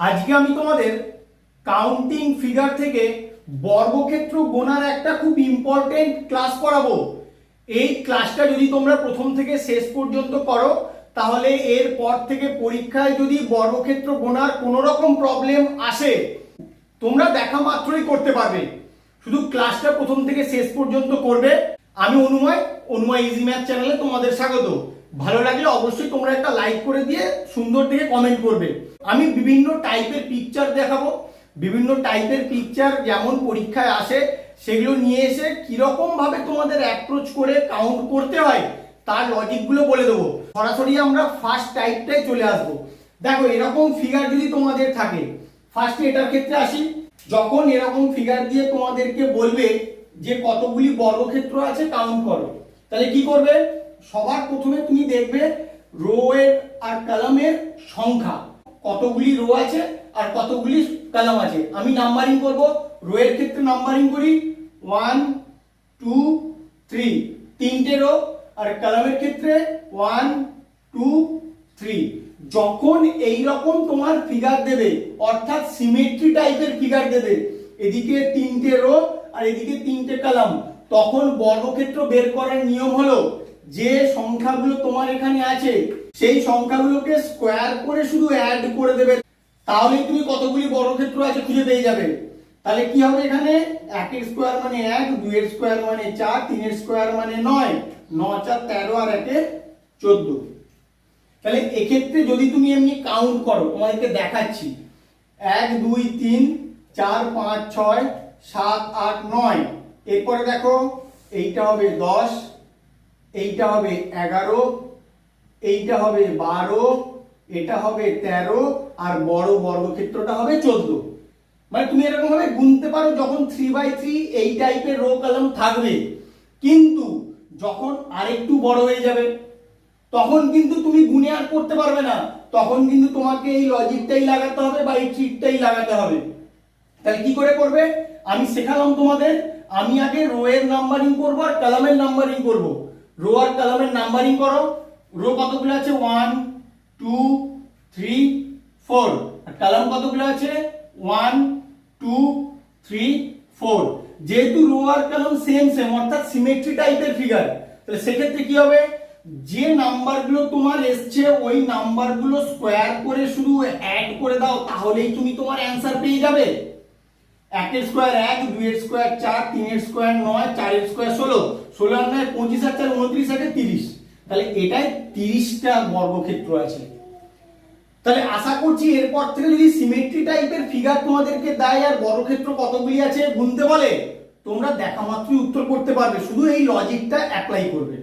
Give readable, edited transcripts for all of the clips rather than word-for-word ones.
আজকে আমি তোমাদের কাউন্টিং ফিগার থেকে বর্গক্ষেত্র গোনার একটা খুব ইম্পর্টেন্ট ক্লাস করাবো। এই ক্লাসটা যদি তোমরা প্রথম থেকে শেষ পর্যন্ত করো তাহলে এর পর থেকে পরীক্ষায় যদি বর্গক্ষেত্র গোনার কোনো রকম প্রবলেম আসে তোমরা দেখা মাত্রই করতে পারবে। শুধু ক্লাসটা প্রথম থেকে শেষ পর্যন্ত করবে। আমি অনুময় ইজি ম্যাথ চ্যানেলে তোমাদের স্বাগত। ভালো লাগলে অবশ্যই তোমরা একটা লাইক করে দিয়ে সুন্দর দেখে কমেন্ট করবে। আমি বিভিন্ন টাইপের পিকচার দেখাবো, বিভিন্ন টাইপের পিকচার যেমন পরীক্ষায় আসে সেগুলো নিয়ে এসে কিরকম ভাবে তোমাদের অ্যাপ্রোচ করে কাউন্ট করতে হয় তার লজিকগুলো বলে দেবো। সরাসরি আমরা ফার্স্ট টাইপটাই চলে আসবো। দেখো, এরকম ফিগার যদি তোমাদের থাকে, ফার্স্টে এটার ক্ষেত্রে আসি। যখন এরকম ফিগার দিয়ে তোমাদেরকে বলবে যে কতগুলি বর্গক্ষেত্র আছে কাউন্ট করো, তাহলে কি করবে? সবার প্রথমে তুমি দেখবে রো এর আর কলামের সংখ্যা, কতগুলি রো আছে আর কতগুলি কলাম আছে। আমি নাম্বারিং করব। রো এর ক্ষেত্রে নাম্বারিং করি 1 2 3, তিনটে রো। আর কলামের ক্ষেত্রে 1 2 3। যখন এই রকম তোমার ফিগার দেবে, অর্থাৎ সিমেট্রি টাইপের ফিগার দেবে, এদিকে তিনটে রো আর এদিকে তিনটে কলাম, তখন বর্গক্ষেত্র বের করার নিয়ম হলো যে সংখ্যাগুলো তোমার এখানে আছে সেই সংখ্যাগুলোকে স্কোয়ার করে শুধু অ্যাড করে দেবে, তাহলে তুমি কতগুলি বর্গক্ষেত্র আছে খুঁজে পেয়ে যাবে। তাহলে কি হবে? এখানে 1 এর স্কোয়ার মানে 1, 2 এর স্কোয়ার মানে 4, 3 এর স্কোয়ার মানে 9, 9 4 13 আর 1 14। তাহলে এক্ষেত্রে যদি তুমি এমনি কাউন্ট করো, তোমাদেরকে দেখাচ্ছি, 1 2 3 4 5 6 7 8 9। এরপরে দেখো, এইটা হবে 10, এইটা হবে 11, এইটা হবে 12, এটা হবে 13 আর বড় বর্গক্ষেত্রটা হবে 14। মানে তুমি এরকম ভাবে গুনতে পারো যখন 3/3 এই টাইপের রো কলাম থাকবে। কিন্তু যখন আরেকটু বড় হয়ে যাবে তখন কিন্তু তুমি গুনে আর করতে পারবে না, তখন কিন্তু তোমাকে এই লজিকটাই লাগাতে হবে বা এই ট্রিকটাই লাগাতে হবে। তাহলে কি করে করবে আমি শেখালাম তোমাদের। আমি আগে রো এর নাম্বারিং করব আর কলামের নাম্বারিং করব। রো আর কলামের নাম্বারিং করো। রো কতগুলো আছে? 1 2 3 4। আর কলাম কতগুলো আছে? 1 2 3 4। যেহেতু রো আর কলাম সেম অর্থাৎ সিমেট্রি টাইপের ফিগার, তাহলে সেক্ষেত্রে কি হবে? যে নাম্বারগুলো তোমার এসছে ওই নাম্বারগুলো স্কোয়ার করে শুধু অ্যাড করে দাও, তাহলেই তুমি তোমার অ্যান্সার পেয়ে যাবে। 1 এর স্কোয়ার 1, 2 এর স্কোয়ার 4, 3 এর স্কোয়ার 9, 4 এর স্কোয়ার 16, 16 আর 9 25 আর 4 29 আর 30। তাহলে এটাই 30টা বর্গক্ষেত্র আছে। তাহলে আশা করছি এরপর থেকে যদি সিমেট্রি টাইপের ফিগার তোমাদেরকে দেয় আর বর্গক্ষেত্র কতগুলি আছে গুনতে বলে, তোমরা দেখা মাত্রই উত্তর করতে পারবে। শুধু এই লজিকটা অ্যাপ্লাই করবে।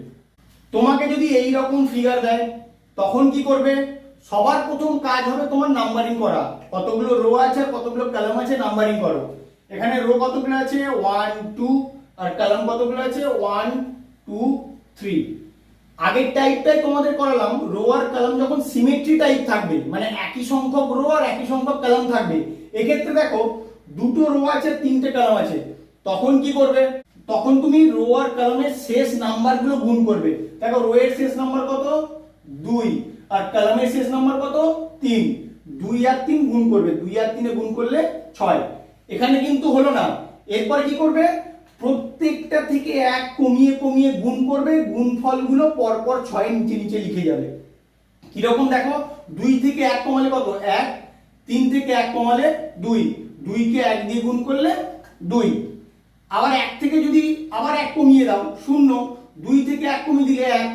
তোমাকে যদি এই রকম ফিগার দেয় তখন কি করবে? সবার প্রথম কাজ হবে তোমার নাম্বারিং করা। কতগুলো রো আছে আর কতগুলো কলাম আছে নাম্বারিং করো। এখানে রো কতগুলো আছে? 1 2 আর কলাম কতগুলো আছে? 1 2 3। আগের টাইপটাই তোমাদের করালাম। রো আর কলাম যখন সিমেট্রি টাইপ থাকবে, মানে একই সংখ্যক রো আর একই সংখ্যক কলাম থাকবে, এক্ষেত্রে দেখো দুটো রো আছে তিনটে কলাম আছে, তখন কি করবে? তখন তুমি রো আর কলামের শেষ নাম্বারগুলো গুণ করবে। দেখো, রো এর শেষ নাম্বার কত? 2 আর কলামের শেষ নাম্বার কত? 3। 2 আর 3 গুণ করবে, 2 আর 3 গুণ করলে 6। এখানে কিন্তু হলো না। এরপর কি করবে? প্রত্যেকটা থেকে 1 কমিয়ে কমিয়ে গুণ করবে। গুণফলগুলো পরপর 6 এর নিচে নিচে লিখে যাবে। কিরকম দেখো, 2 থেকে 1 কমালে কত? 1। 3 থেকে 1 কমালে 2, 2 কে 1 দিয়ে গুণ করলে 2। আবার 1 থেকে যদি আবার 1 কমিয়ে দাও 0, 2 থেকে 1 কমিয়ে দিলে 1,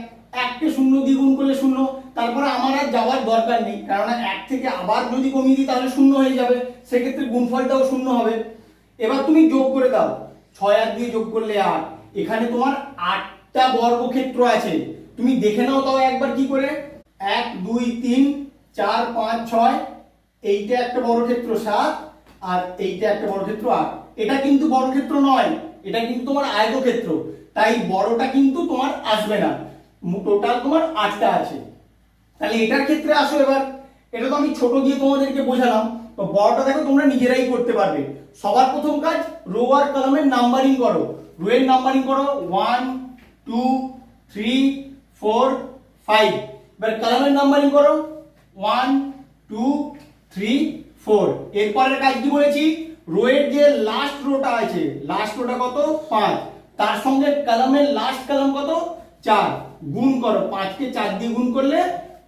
1 কে 0 দিয়ে গুণ করলে 0। তারপরে আমার আর যাওয়ার দরকার নেই, কারণ 1 থেকে আবার যদি কমিয়ে দিই তাহলে 0 হয়ে যাবে, সেক্ষেত্রে গুণফলটাও 0 হবে। এবার তুমি যোগ করে দাও, 6 আর দিয়ে যোগ করলে 8। এখানে তোমার 8টা বর্গক্ষেত্র আছে। তুমি দেখে নাও তাও একবার কি করে। 1 2 3 4 5 6, এইটা একটা বর্গক্ষেত্র 7 আর এইটা একটা বর্গক্ষেত্র 8। এটা কিন্তু বর্গক্ষেত্র নয়, এটা কিন্তু তোমার আয়তক্ষেত্র, তাই বড়টা কিন্তু তোমার আসবে না। টোটাল তোমার 8টা আছে। তাহলে এটার ক্ষেত্রে আসো এবার। এটা তো আমি ছোট দিয়ে তোমাদেরকে বোঝালাম, তো বড়টা দেখো তোমরা নিজেরাই করতে পারবে। সবার প্রথম কাজ রো আর কলামের নাম্বারিং করো। রো এর নাম্বারিং করো 1 2 3 4 5। এবার কলামের নাম্বারিং করো 1 2 3 4। এরপরের কাজ কি বলেছি, রোয়ের যে লাস্ট রোটা আছে, লাস্ট রোটা কত 5, তার সঙ্গে কলামের লাস্ট কলাম কত 4, গুণ করো 5 কে 4 দিয়ে গুণ করলে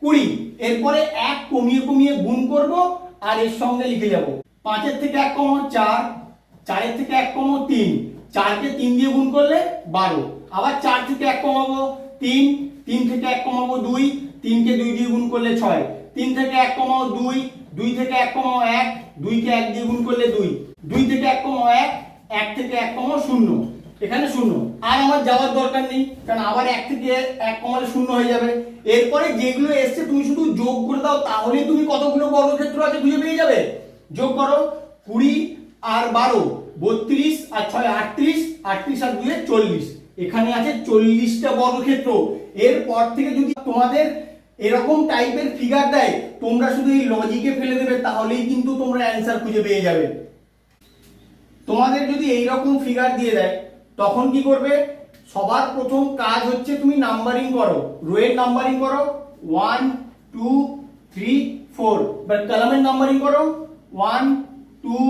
20। এরপরে 1 কমিয়ে কমিয়ে গুণ করব আর এর সঙ্গে লিখে যাব 5 এর থেকে 1 কমাও 4, 4 এর থেকে 1 কমাও 3, 4 কে 3 দিয়ে গুণ করলে 12, আবার 4 থেকে 1 কমাবো 3, 3 থেকে 1 কমাবো 2, 3 কে 2 দিয়ে গুণ করলে 6, 3 থেকে 1 কমাও 2, 2 থেকে 1 কমাও 1, 2 কে 1 দিয়ে গুণ করলে 2, 2 থেকে 1 কমাও 1, 1 থেকে 1 কমাও 0, এখানে 0। আর আমার যাওয়ার দরকার নেই, কারণ আবার 1 থেকে 1 কমালে 0 হয়ে যাবে। এরপরে যেগুলো এসছে তুমি শুধু যোগ করে দাও, তাহলেই তুমি কতগুলো বর্গক্ষেত্র আছে খুঁজে পেয়ে যাবে। যোগ করো 20 আর 12 32 আর 6 38, 38 আর 2 40, এখানে আছে 40টা বর্গক্ষেত্র। এরপর থেকে যদি তোমাদের এরকম টাইপের ফিগার দেয়, তোমরা শুধু এই লজিকে ফেলে দেবে, তাহলেই কিন্তু তোমরা অ্যান্সার খুঁজে পেয়ে যাবে। তোমাদের যদি এই রকম ফিগার দিয়ে দেয়, তখন কি করবে, সবার প্রথম কাজ হচ্ছে তুমি নাম্বারিং করো, রোয়ের নাম্বারিং করো 1 2 3 4, বাট কলামের নাম্বারিং করো 1 2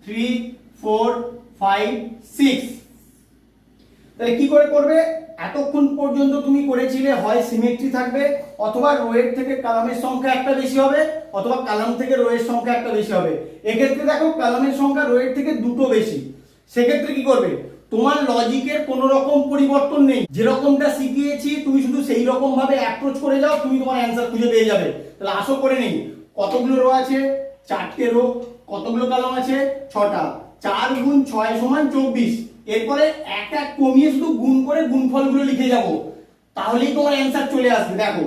3 4 5 6। তাহলে কি করে করবে, এতক্ষণ পর্যন্ত তুমি করেছিলে হয় সিমেট্রি থাকবে, অথবা রোয়ের থেকে কলামের সংখ্যা একটা বেশি হবে, অথবা কলাম থেকে রোয়ের সংখ্যা একটা বেশি হবে। এক্ষেত্রে দেখো কলামের সংখ্যা রোয়ের থেকে দুটো বেশি, সেক্ষেত্রে কি করবে, তোমার লজিকের কোনো রকম পরিবর্তন নেই, যেরকমটা শিখিয়েছি তুমি শুধু সেই রকম ভাবে অ্যাপ্রোচ করে যাও, তুমি তোমার অ্যান্সার খুঁজে পেয়ে যাবে। তাহলে আসো করে নেই, কতগুলো রো আছে 4টে রো, কতগুলো কলাম আছে 6টা, 4 গুণ 6 সমান 24। এরপরে এক এক কমিয়ে শুধু গুণ করে গুণফলগুলো লিখে যাব, তাহলেই তোমার অ্যান্সার চলে আসবে। দেখো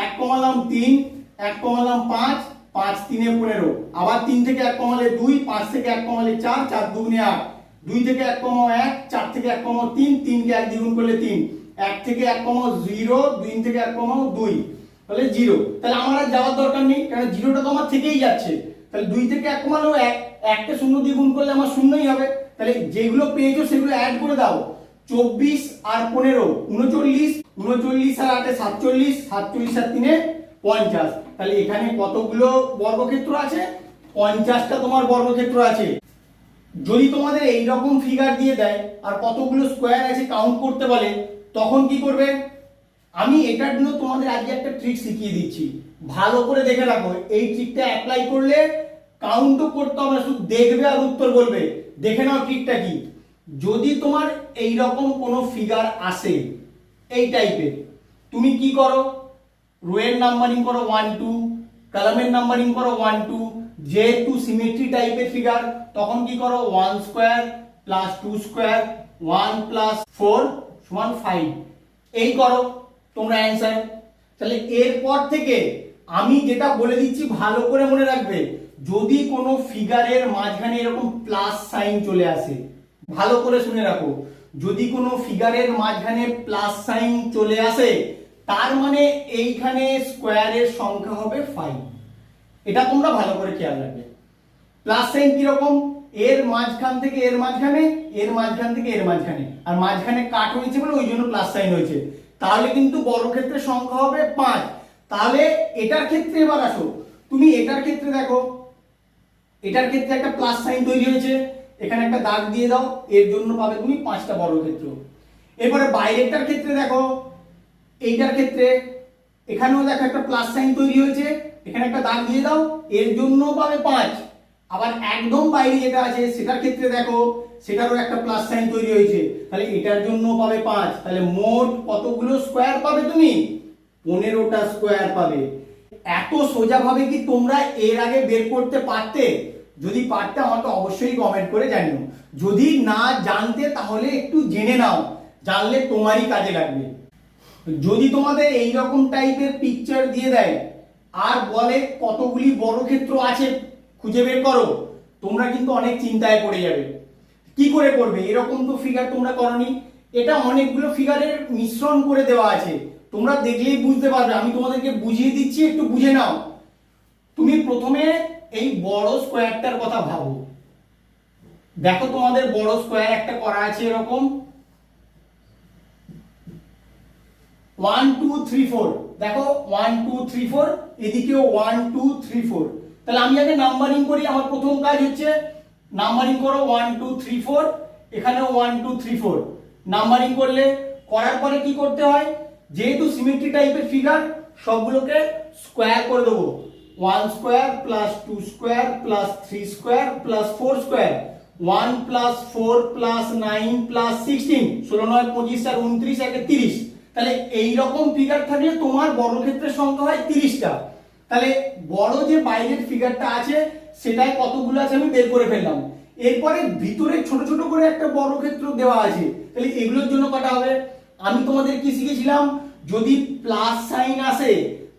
1 কমালাম 3, 1 কমালাম 5, 5 3 15, আবার 3 থেকে 1 কমালে 2, 5 থেকে 1 কমালে 4, 4 2 8, 2 থেকে 1 কমাও 1, 4 থেকে 1 কমাও 3, 3 কে 1 দ্বিগুণ করলে 3, 1 থেকে 1 কমাও 0, 2 থেকে 1 কমাও 2, তাহলে 0। তাহলে আমার আর যাওয়ার দরকার নেই, কারণ 0টা তো আমার থেকেই যাচ্ছে। তাহলে 2 থেকে 1 কমালেও 1, 1 কে 0 দিয়ে গুণ করলে আমার 0ই হবে। তাহলে যেগুলো পেয়েছো সেগুলো অ্যাড করে দাও, 24 আর 15 39, 39 আর 8 47, 47 আর 3 50। তাহলে এখানে কতগুলো বর্গক্ষেত্র আছে, 50টা তোমার বর্গক্ষেত্র আছে। যদি তোমাদের এই রকম ফিগার দিয়ে দেয় আর কতগুলো স্কোয়ার আছে কাউন্ট করতে বলে, তখন কি করবে, আমি এটার জন্য তোমাদের আজকে একটা ট্রিক শিখিয়ে দিচ্ছি, ভালো করে দেখে রাখো। এই ট্রিকটা অ্যাপ্লাই করলে কাউন্টও করতে হবে না, শুধু দেখবে আর উত্তর বলবে। দেখে নাও ট্রিকটা কি। যদি তোমার এই রকম কোনো ফিগার আসে এই টাইপের, তুমি কি করো, রোয়ের নাম্বারিং করো 1 2, কলামের নাম্বারিং করো 1 2, যেহেতু সিমেট্রি টাইপের ফিগার তখন কি করো 1 স্কয়ার প্লাস 2 স্কয়ার 1 প্লাস 4 সমান 5, এই করো তোমরা অ্যান্সার। তাহলে এরপর থেকে আমি যেটা বলে দিচ্ছি ভালো করে মনে রাখবে, যদি কোনো ফিগারের মাঝখানে এরকম প্লাস সাইন চলে আসে, ভালো করে শুনে রাখো, যদি কোনো ফিগারের মাঝখানে প্লাস সাইন চলে আসে, তার মানে এইখানে স্কোয়ারের সংখ্যা হবে 5। এটা তোমরা ভালো করে খেয়াল রাখবে। প্লাস সাইন কিরকম, এর মাঝখান থেকে এর মাঝখানে, এর মাঝখান থেকে এর মাঝখানে, আর মাঝখানে কাট হয়েছে বলে ওই জন্য প্লাস সাইন হয়েছে। তাহলে কিন্তু বর্গক্ষেত্রের সংখ্যা হবে 5। তাহলে এটার ক্ষেত্রে এবার আসো, তুমি এটার ক্ষেত্রে দেখো, এটার ক্ষেত্রে একটা প্লাস সাইন তৈরি হয়েছে, এখানে একটা দাগ দিয়ে দাও, এর জন্য পাবে তুমি 5টা বর্গক্ষেত্র। এরপরে বাইরেরটার ক্ষেত্রে দেখো, এইটার ক্ষেত্রে এখানেও দেখো একটা প্লাস সাইন তৈরি হয়েছে, এখানে একটা দাগ দিয়ে দাও, এর জন্য পাবে 5। আবার একদম বাইরে যেটা আছে সেটার ক্ষেত্রে দেখো, সেটারও একটা প্লাস সাইন তৈরি হয়েছে, তাহলে এটার জন্য পাবে 5। তাহলে মোট কতগুলো স্কোয়ার পাবে তুমি, 15টা স্কোয়ার পাবে। এত সোজা ভাবে কি তোমরা এর আগে বের করতে পারতে? যদি পারতে আমাকে অবশ্যই কমেন্ট করে জানিও। যদি না জানতে তাহলে একটু জেনে নাও, জানলে তোমারই কাজে লাগবে। যদি তোমাদের এই রকম টাইপের পিকচার দিয়ে দেয় আর বলে কতগুলি বর্গক্ষেত্র আছে খুঁজে বের করো, তোমরা কিন্তু অনেক চিন্তায় পড়ে যাবে। কি করে করবে, এরকম তো ফিগার তোমরা করনি, এটা অনেকগুলো ফিগারের মিশ্রণ করে দেওয়া আছে, তোমরা দেখলেই বুঝতে পারবে। আমি তোমাদেরকে বুঝিয়ে দিচ্ছি, একটু বুঝে নাও। তুমি প্রথমে এই বড় স্কোয়ারটার কথা ভাবো, দেখো তোমাদের বড় স্কোয়ার একটা করা আছে এরকম 1 2 3 4, দেখো 1 2 3 4, এদিকেও 1 2 3 4, তাহলে আমি আগে নাম্বারিং করি। আমার প্রথম কাজ হচ্ছে নাম্বারিং করো 1 2 3 4, এখানেও 1 2 3 4 নাম্বারিং করলে, করার পরে কি করতে হয়, যেহেতু সিমেট্রি টাইপের ফিগার সবগুলোকে স্কোয়ার করে দেবো। 1 square plus 2 square plus 3 square plus 4 square, 1 plus 4 plus 9 plus 16, 16 9 25 আর 29 একে 30। তাহলে এইরকম ফিগার থাকলে তোমার বর্গক্ষেত্রের সংখ্যা হয় 30টা। তাহলে বড় যে বাইরের ফিগারটা আছে সেটায় কতগুলো আছে আমি বের করে ফেললাম। এরপরে ভিতরে ছোট ছোট করে একটা বর্গক্ষেত্র দেওয়া আছে, তাহলে এগুলোর জন্য কটা হবে? আমি তোমাদের কি শিখেছিলাম, যদি প্লাস সাইন আসে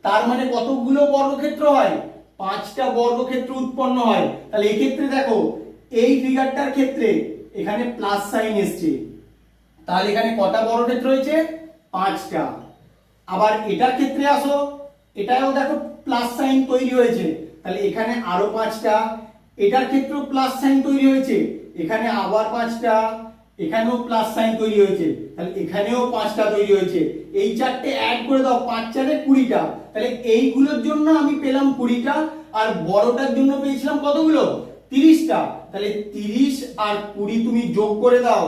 তার মানে কতগুলো বর্গক্ষেত্র হয়? 5টা বর্গক্ষেত্র উৎপন্ন হয়। তাহলে এই ক্ষেত্রে দেখো, এই ফিগারটার ক্ষেত্রে এখানে প্লাস সাইন এসছে, তাহলে এখানে কটা বর্গক্ষেত্র হয়েছে? 5টা। আবার এটার ক্ষেত্রে আসো, এটাও দেখো প্লাস সাইন তৈরি হয়েছে, তাহলে এখানে আরো 5টা। এটার ক্ষেত্রেও প্লাস সাইন তৈরি হয়েছে, এখানে আবার 5টা। এখানেও প্লাস সাইন তৈরি হয়েছে, তাহলে এখানেও 5টা তৈরি হয়েছে। এই চারটে অ্যাড করে দাও, 5 4 20টা। তাহলে এইগুলোর জন্য আমি পেলাম 20টা, আর বড়টার জন্য পেয়েছিলাম কতগুলো? 30টা। তাহলে 30 আর 20 তুমি যোগ করে দাও,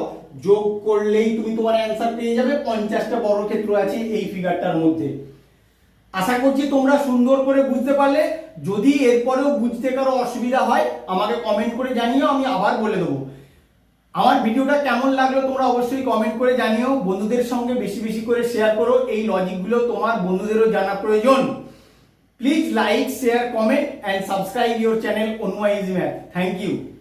যোগ করলেই তুমি তোমার অ্যান্সার পেয়ে যাবে। 50টা বর্গক্ষেত্র আছে এই ফিগারটার মধ্যে। আশা করছি তোমরা সুন্দর করে বুঝতে পারলে। যদি এরপরেও বুঝতে কারো অসুবিধা হয় আমাকে কমেন্ট করে জানিও, আমি আবার বলে দেবো। আমার ভিডিওটা কেমন লাগলো তোমরা অবশ্যই কমেন্ট করে জানিও। বন্ধুদের সঙ্গে বেশি বেশি করে শেয়ার করো, এই লজিকগুলো তোমার বন্ধুদেরও জানা প্রয়োজন। Please like, share, comment and subscribe your channel Onwa Easy Math. Thank you.